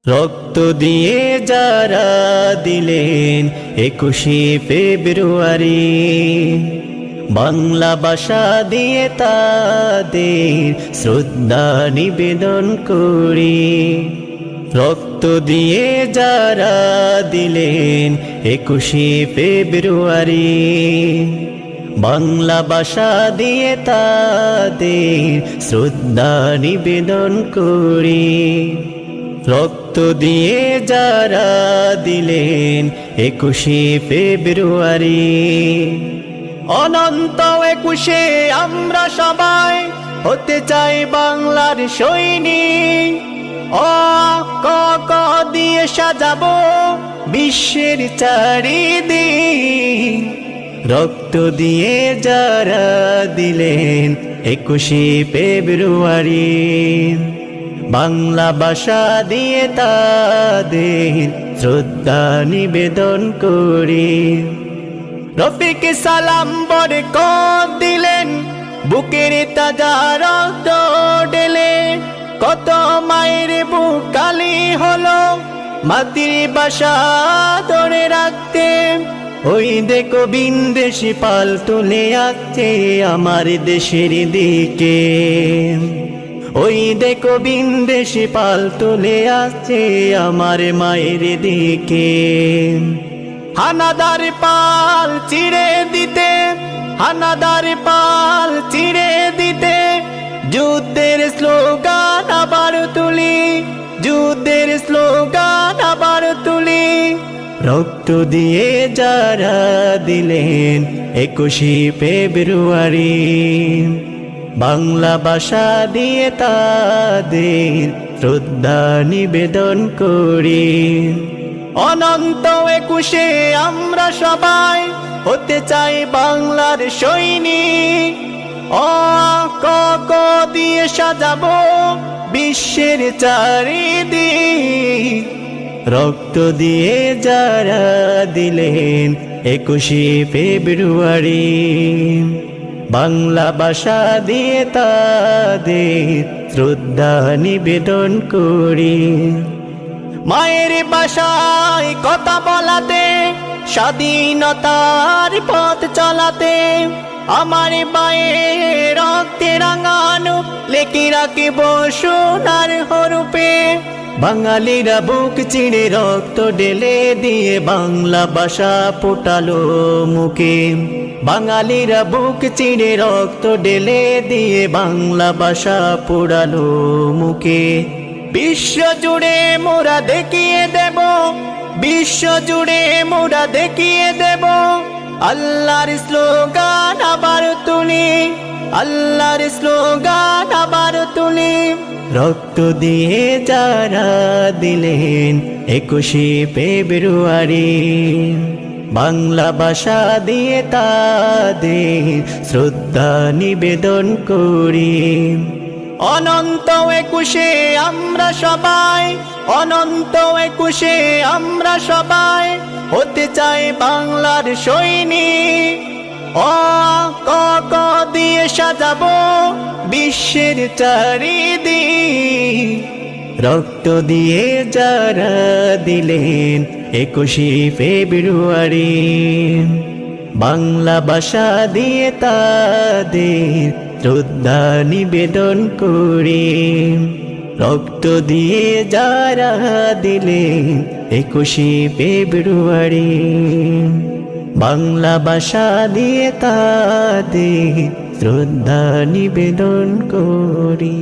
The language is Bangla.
রক্ত দিয়ে যারা দিলেন 21শে ফেব্রুয়ারি, বাংলা ভাষা দিয়ে তাদের শ্রদ্ধা নিবেদন করি। রক্ত দিয়ে যারা দিলেন 21শে ফেব্রুয়ারি, বাংলা ভাষা দিয়ে তাদের শ্রদ্ধা নিবেদন করি। রক্ত দিয়ে যারা দিলেন 21শে ফেব্রুয়ারি, অনন্ত 21শে আমরা সবাই হতে চাই বাংলার সৈনিক। অ ক ক দিয়ে সাজাবো বিশ্বের চারিদিক। রক্ত দিয়ে যারা দিলেন 21শে ফেব্রুয়ারি, বাংলা ভাষা দিয়ে তাদের শ্রদ্ধা নিবেদন করি। রফিক সালাম বরকত দিলেন বুকের তাজা রক্ত ঢেলে। কত মায়ের বুক কালি হলো মাতৃভাষা ধরে রাখতে। ওই দেখো বিন্দেশি পাল তুলে আসছে আমার দেশের দিকে। ওই দেখো বিন্দেশি পাল তুলে আসছে আমার মায়ের দিকে। হানাদার পাল চিড়ে দিতে, হানাদার পাল চিড়ে দিতে, যুদ্ধের স্লোগান আবার তুলি, যুদ্ধের স্লোগান আবার তুলি। রক্ত দিয়ে যারা দিলেন 21শে ফেব্রুয়ারি, বাংলা ভাষা দিয়ে তাদের শ্রদ্ধা নিবেদন করি। অনন্ত 21শে আমরা সবাই হতে চাই বাংলার সৈনিক। অ ক ক দিয়ে সাজাবো বিশ্বের চারিদিক। রক্ত দিয়ে যারা দিলেন 21শে ফেব্রুয়ারি, বাংলা ভাষা দিয়ে তাদের শ্রদ্ধা নিবেদন করি। মায়ের ভাষায় কথা বলাতে, স্বাধীনতার পথ চলাতে, আমার মায়ের রক্তে রাঙানো লেখে রাখিব সোনার হরফে। বাঙালিরা বুক চিড়ে রক্ত ঢেলে দিয়ে বাংলা ভাষা ফোটালো মুখে। বাঙালিরা বুক চিড়ে রক্ত ঢেলে দিয়ে বাংলা ভাষা পোড়ালো মুখে। বিশ্ব জুড়ে মোরা দেখিয়ে দেব, বিশ্ব জুড়ে মোরা দেখিয়ে দেব, আল্লাহর স্লোগান আবার তুলি, আল্লাহর স্লোগান আবার তুলি। রক্ত দিয়ে যারা দিলেন 21শে ফেব্রুয়ারি, বাংলা ভাষা দিয়ে তাদের শ্রদ্ধা নিবেদন করি। অনন্ত 21শে আমরা সবাই, অনন্ত 21শে আমরা সবাই হতে চাই বাংলার সৈনিক। অ ক ক দিয়ে সাজাবো বিশ্বের চারিদিক। রক্ত দিয়ে যারা দিলেন 21শে ফেব্রুয়ারি, বাংলা ভাষা দিয়ে তাদের শ্রদ্ধা নিবেদন করি। রক্ত দিয়ে যারা দিলেন 21শে ফেব্রুয়ারি, বাংলা ভাষা দিয়ে তাদের শ্রদ্ধা নিবেদন করি।